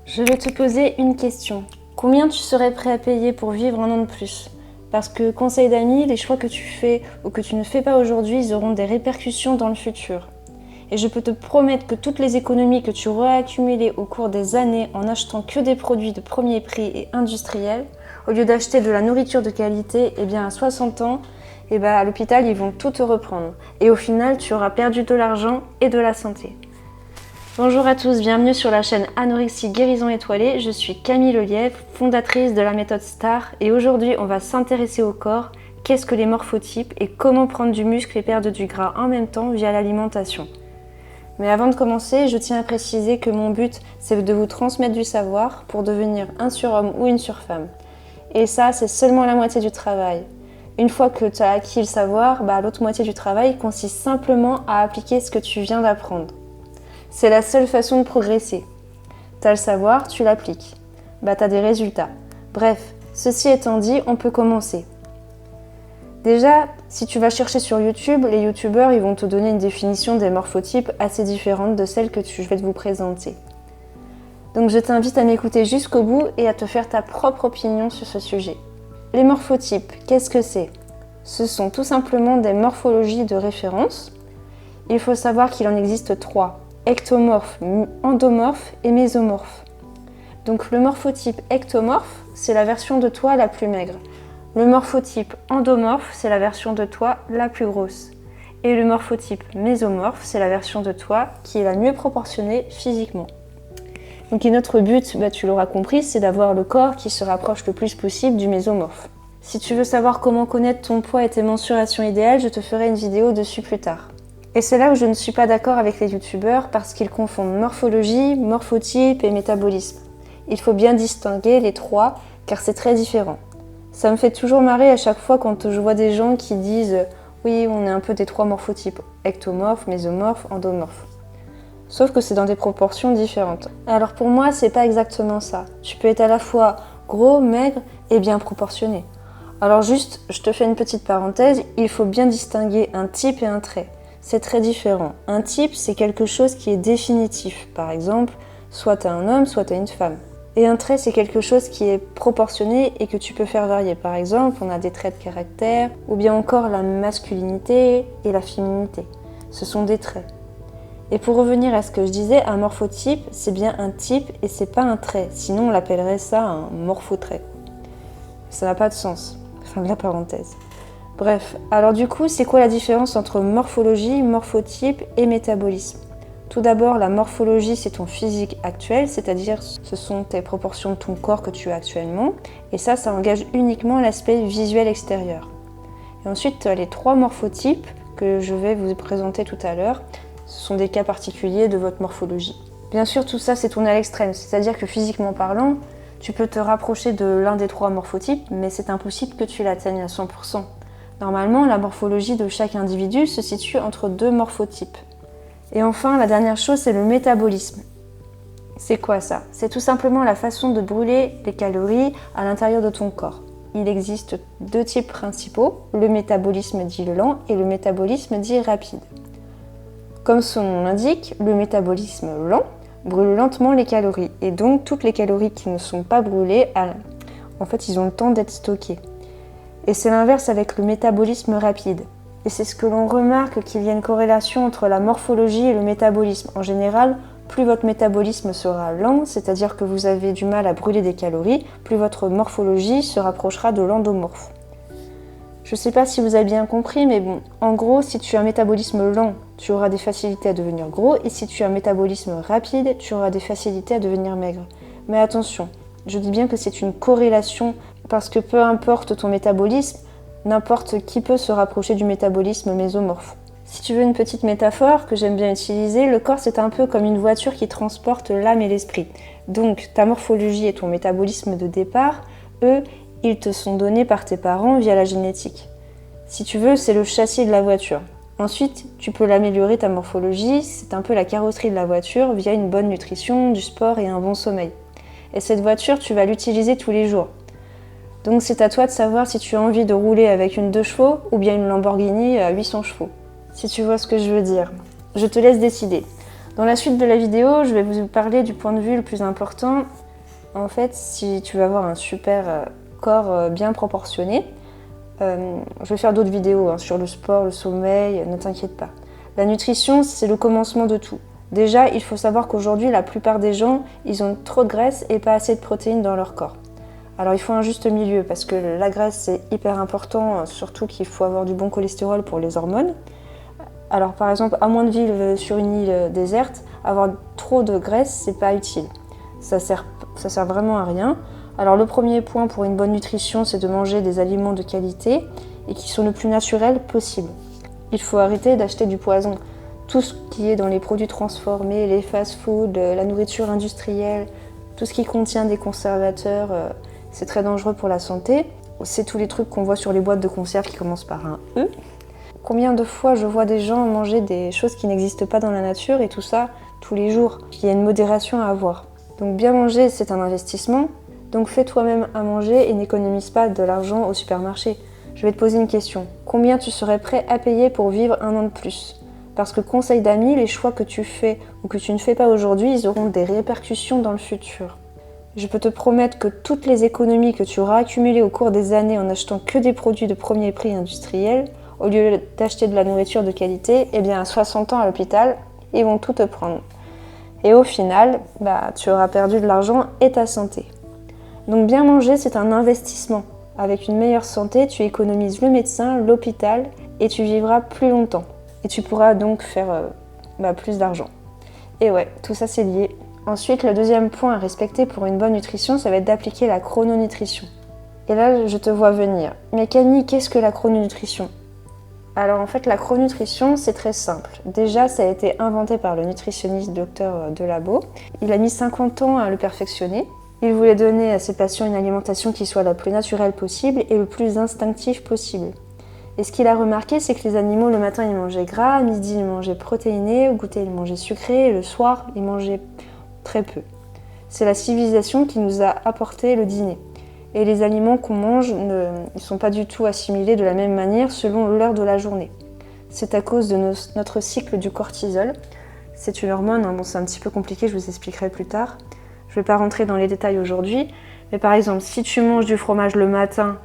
Je vais te poser une question. Combien tu serais prêt à payer pour vivre un an de plus? Parce que, conseil d'amis, les choix que tu fais ou que tu ne fais pas aujourd'hui, ils auront des répercussions dans le futur. Et je peux te promettre que toutes les économies que tu auras accumulées au cours des années en achetant que des produits de premier prix et industriels, au lieu d'acheter de la nourriture de qualité, eh bien à 60 ans, à l'hôpital, ils vont tout te reprendre. Et au final, tu auras perdu de l'argent et de la santé. Bonjour à tous, bienvenue sur la chaîne Anorexie Guérison Étoilée. Je suis Camille Lelièvre, fondatrice de la méthode STAR, et aujourd'hui on va s'intéresser au corps, qu'est-ce que les morphotypes et comment prendre du muscle et perdre du gras en même temps via l'alimentation. Mais avant de commencer, je tiens à préciser que mon but c'est de vous transmettre du savoir pour devenir un surhomme ou une surfemme. Et ça, c'est seulement la moitié du travail. Une fois que tu as acquis le savoir, l'autre moitié du travail consiste simplement à appliquer ce que tu viens d'apprendre. C'est la seule façon de progresser. Tu as le savoir, tu l'appliques. Tu as des résultats. Bref, ceci étant dit, on peut commencer. Déjà, si tu vas chercher sur YouTube, les youtubeurs ils vont te donner une définition des morphotypes assez différente de celle que je vais te vous présenter. Donc je t'invite à m'écouter jusqu'au bout et à te faire ta propre opinion sur ce sujet. Les morphotypes, qu'est-ce que c'est? Ce sont tout simplement des morphologies de référence. Il faut savoir qu'il en existe 3. Ectomorphe, endomorphe et mésomorphe. Donc le morphotype ectomorphe, c'est la version de toi la plus maigre. Le morphotype endomorphe, c'est la version de toi la plus grosse. Et le morphotype mésomorphe, c'est la version de toi qui est la mieux proportionnée physiquement. Donc et notre but, tu l'auras compris, c'est d'avoir le corps qui se rapproche le plus possible du mésomorphe. Si tu veux savoir comment connaître ton poids et tes mensurations idéales, je te ferai une vidéo dessus plus tard. Et c'est là où je ne suis pas d'accord avec les youtubeurs parce qu'ils confondent morphologie, morphotype et métabolisme. Il faut bien distinguer les trois car c'est très différent. Ça me fait toujours marrer à chaque fois quand je vois des gens qui disent « Oui, on est un peu des trois morphotypes, ectomorphe, mésomorphe, endomorphe ». Sauf que c'est dans des proportions différentes. Alors pour moi, c'est pas exactement ça. Tu peux être à la fois gros, maigre et bien proportionné. Alors juste, je te fais une petite parenthèse, il faut bien distinguer un type et un trait. C'est très différent. Un type, c'est quelque chose qui est définitif. Par exemple, soit tu es un homme, soit tu es une femme. Et un trait, c'est quelque chose qui est proportionné et que tu peux faire varier. Par exemple, on a des traits de caractère, ou bien encore la masculinité et la féminité. Ce sont des traits. Et pour revenir à ce que je disais, un morphotype, c'est bien un type et c'est pas un trait. Sinon, on l'appellerait ça un morphotrait. Ça n'a pas de sens. Fin de la parenthèse. Bref, alors du coup, c'est quoi la différence entre morphologie, morphotype et métabolisme? Tout d'abord, la morphologie, c'est ton physique actuel, c'est-à-dire ce sont tes proportions de ton corps que tu as actuellement, et ça engage uniquement l'aspect visuel extérieur. Et ensuite, tu as les 3 morphotypes que je vais vous présenter tout à l'heure. Ce sont des cas particuliers de votre morphologie. Bien sûr, tout ça, c'est tourné à l'extrême, c'est-à-dire que physiquement parlant, tu peux te rapprocher de l'un des 3 morphotypes, mais c'est impossible que tu l'atteignes à 100%. Normalement, la morphologie de chaque individu se situe entre 2 morphotypes. Et enfin, la dernière chose, c'est le métabolisme. C'est quoi ça? C'est tout simplement la façon de brûler les calories à l'intérieur de ton corps. Il existe 2 types principaux, le métabolisme dit lent et le métabolisme dit rapide. Comme son nom l'indique, le métabolisme lent brûle lentement les calories. Et donc, toutes les calories qui ne sont pas brûlées, en fait, ils ont le temps d'être stockées. Et c'est l'inverse avec le métabolisme rapide. Et c'est ce que l'on remarque qu'il y a une corrélation entre la morphologie et le métabolisme. En général, plus votre métabolisme sera lent, c'est-à-dire que vous avez du mal à brûler des calories, plus votre morphologie se rapprochera de l'endomorphe. Je ne sais pas si vous avez bien compris, mais bon, en gros, si tu as un métabolisme lent, tu auras des facilités à devenir gros, et si tu as un métabolisme rapide, tu auras des facilités à devenir maigre. Mais attention, je dis bien que c'est une corrélation, parce que peu importe ton métabolisme, n'importe qui peut se rapprocher du métabolisme mésomorphe. Si tu veux une petite métaphore que j'aime bien utiliser, le corps c'est un peu comme une voiture qui transporte l'âme et l'esprit. Donc ta morphologie et ton métabolisme de départ, eux, ils te sont donnés par tes parents via la génétique. Si tu veux, c'est le châssis de la voiture. Ensuite, tu peux l'améliorer ta morphologie, c'est un peu la carrosserie de la voiture via une bonne nutrition, du sport et un bon sommeil. Et cette voiture, tu vas l'utiliser tous les jours. Donc c'est à toi de savoir si tu as envie de rouler avec une 2 chevaux ou bien une Lamborghini à 800 chevaux. Si tu vois ce que je veux dire. Je te laisse décider. Dans la suite de la vidéo, je vais vous parler du point de vue le plus important. En fait, si tu veux avoir un super corps bien proportionné, je vais faire d'autres vidéos sur le sport, le sommeil, ne t'inquiète pas. La nutrition, c'est le commencement de tout. Déjà, il faut savoir qu'aujourd'hui, la plupart des gens, ils ont trop de graisse et pas assez de protéines dans leur corps. Alors il faut un juste milieu parce que la graisse c'est hyper important, surtout qu'il faut avoir du bon cholestérol pour les hormones. Alors par exemple, à moins de vivre sur une île déserte, avoir trop de graisse c'est pas utile. Ça sert vraiment à rien. Alors le premier point pour une bonne nutrition c'est de manger des aliments de qualité et qui sont le plus naturels possible. Il faut arrêter d'acheter du poison. Tout ce qui est dans les produits transformés, les fast-foods, la nourriture industrielle, tout ce qui contient des conservateurs, c'est très dangereux pour la santé. C'est tous les trucs qu'on voit sur les boîtes de conserve qui commencent par un E. Combien de fois je vois des gens manger des choses qui n'existent pas dans la nature et tout ça tous les jours. Il y a une modération à avoir. Donc bien manger, c'est un investissement. Donc fais toi-même à manger et n'économise pas de l'argent au supermarché. Je vais te poser une question. Combien tu serais prêt à payer pour vivre un an de plus ? Parce que conseil d'amis, les choix que tu fais ou que tu ne fais pas aujourd'hui, ils auront des répercussions dans le futur. Je peux te promettre que toutes les économies que tu auras accumulées au cours des années en achetant que des produits de premier prix industriels, au lieu d'acheter de la nourriture de qualité, eh bien à 60 ans à l'hôpital, ils vont tout te prendre. Et au final, tu auras perdu de l'argent et ta santé. Donc bien manger, c'est un investissement. Avec une meilleure santé, tu économises le médecin, l'hôpital et tu vivras plus longtemps. Et tu pourras donc faire plus d'argent. Et ouais, tout ça c'est lié. Ensuite, le deuxième point à respecter pour une bonne nutrition, ça va être d'appliquer la chrononutrition. Et là, je te vois venir. Mais Camille, qu'est-ce que la chrononutrition ? Alors en fait, la chrononutrition, c'est très simple. Déjà, ça a été inventé par le nutritionniste Dr Delabo. Il a mis 50 ans à le perfectionner. Il voulait donner à ses patients une alimentation qui soit la plus naturelle possible et le plus instinctive possible. Et ce qu'il a remarqué, c'est que les animaux, le matin, ils mangeaient gras, à midi, ils mangeaient protéiné, au goûter, ils mangeaient sucré, et le soir, ils mangeaient très peu. C'est la civilisation qui nous a apporté le dîner. Et les aliments qu'on mange ne sont pas du tout assimilés de la même manière selon l'heure de la journée. C'est à cause de notre cycle du cortisol. C'est une hormone, c'est un petit peu compliqué, je vous expliquerai plus tard. Je ne vais pas rentrer dans les détails aujourd'hui, mais par exemple, si tu manges du fromage le matin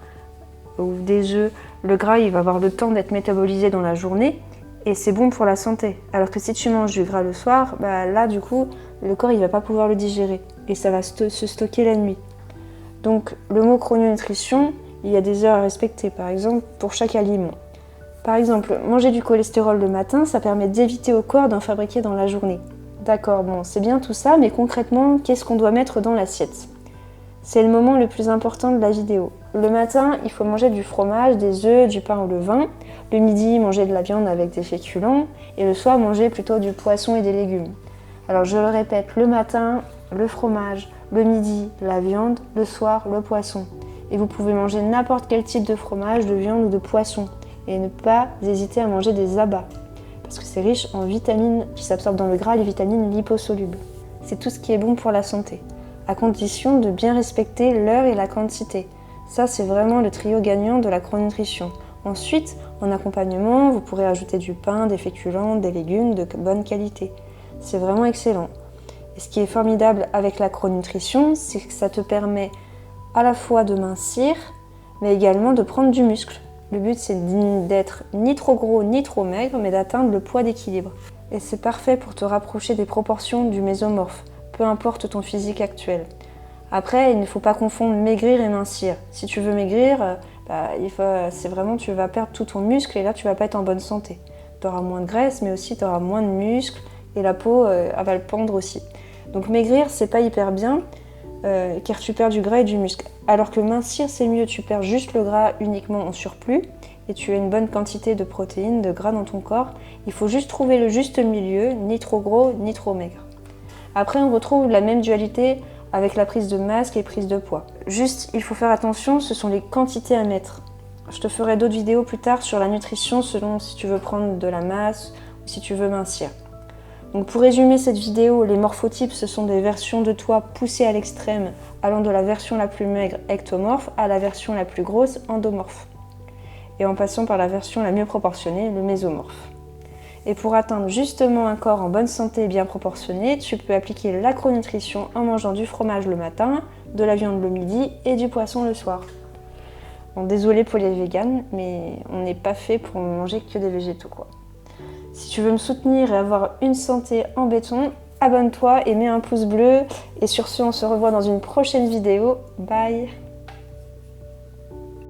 ou des œufs, le gras il va avoir le temps d'être métabolisé dans la journée et c'est bon pour la santé. Alors que si tu manges du gras le soir, là du coup, le corps il va pas pouvoir le digérer et ça va se stocker la nuit. Donc le mot chrononutrition, il y a des heures à respecter, par exemple pour chaque aliment. Par exemple, manger du cholestérol le matin, ça permet d'éviter au corps d'en fabriquer dans la journée. D'accord, c'est bien tout ça, mais concrètement, qu'est-ce qu'on doit mettre dans l'assiette ? C'est le moment le plus important de la vidéo. Le matin, il faut manger du fromage, des œufs, du pain au levain. Le midi, manger de la viande avec des féculents. Et le soir, manger plutôt du poisson et des légumes. Alors je le répète, le matin, le fromage, le midi, la viande, le soir, le poisson. Et vous pouvez manger n'importe quel type de fromage, de viande ou de poisson. Et ne pas hésiter à manger des abats. Parce que c'est riche en vitamines qui s'absorbent dans le gras, les vitamines liposolubles. C'est tout ce qui est bon pour la santé, à condition de bien respecter l'heure et la quantité. Ça, c'est vraiment le trio gagnant de la chrononutrition. Ensuite, en accompagnement, vous pourrez ajouter du pain, des féculents, des légumes de bonne qualité. C'est vraiment excellent. Et ce qui est formidable avec la chrononutrition, c'est que ça te permet à la fois de mincir, mais également de prendre du muscle. Le but, c'est d'être ni trop gros ni trop maigre, mais d'atteindre le poids d'équilibre. Et c'est parfait pour te rapprocher des proportions du mésomorphe, peu importe ton physique actuel. Après, il ne faut pas confondre maigrir et mincir. Si tu veux maigrir, c'est vraiment tu vas perdre tout ton muscle et là, tu vas pas être en bonne santé. Tu auras moins de graisse, mais aussi tu auras moins de muscles et la peau elle va le pendre aussi. Donc maigrir, c'est pas hyper bien, car tu perds du gras et du muscle. Alors que mincir, c'est mieux, tu perds juste le gras uniquement en surplus et tu as une bonne quantité de protéines, de gras dans ton corps. Il faut juste trouver le juste milieu, ni trop gros, ni trop maigre. Après, on retrouve la même dualité avec la prise de masse et prise de poids. Juste, il faut faire attention, ce sont les quantités à mettre. Je te ferai d'autres vidéos plus tard sur la nutrition selon si tu veux prendre de la masse ou si tu veux mincir. Donc pour résumer cette vidéo, les morphotypes, ce sont des versions de toi poussées à l'extrême, allant de la version la plus maigre, ectomorphe, à la version la plus grosse, endomorphe. Et en passant par la version la mieux proportionnée, le mésomorphe. Et pour atteindre justement un corps en bonne santé et bien proportionné, tu peux appliquer l'acronutrition en mangeant du fromage le matin, de la viande le midi et du poisson le soir. Bon, désolé pour les véganes, mais on n'est pas fait pour manger que des végétaux, quoi. Si tu veux me soutenir et avoir une santé en béton, abonne-toi et mets un pouce bleu. Et sur ce, on se revoit dans une prochaine vidéo. Bye!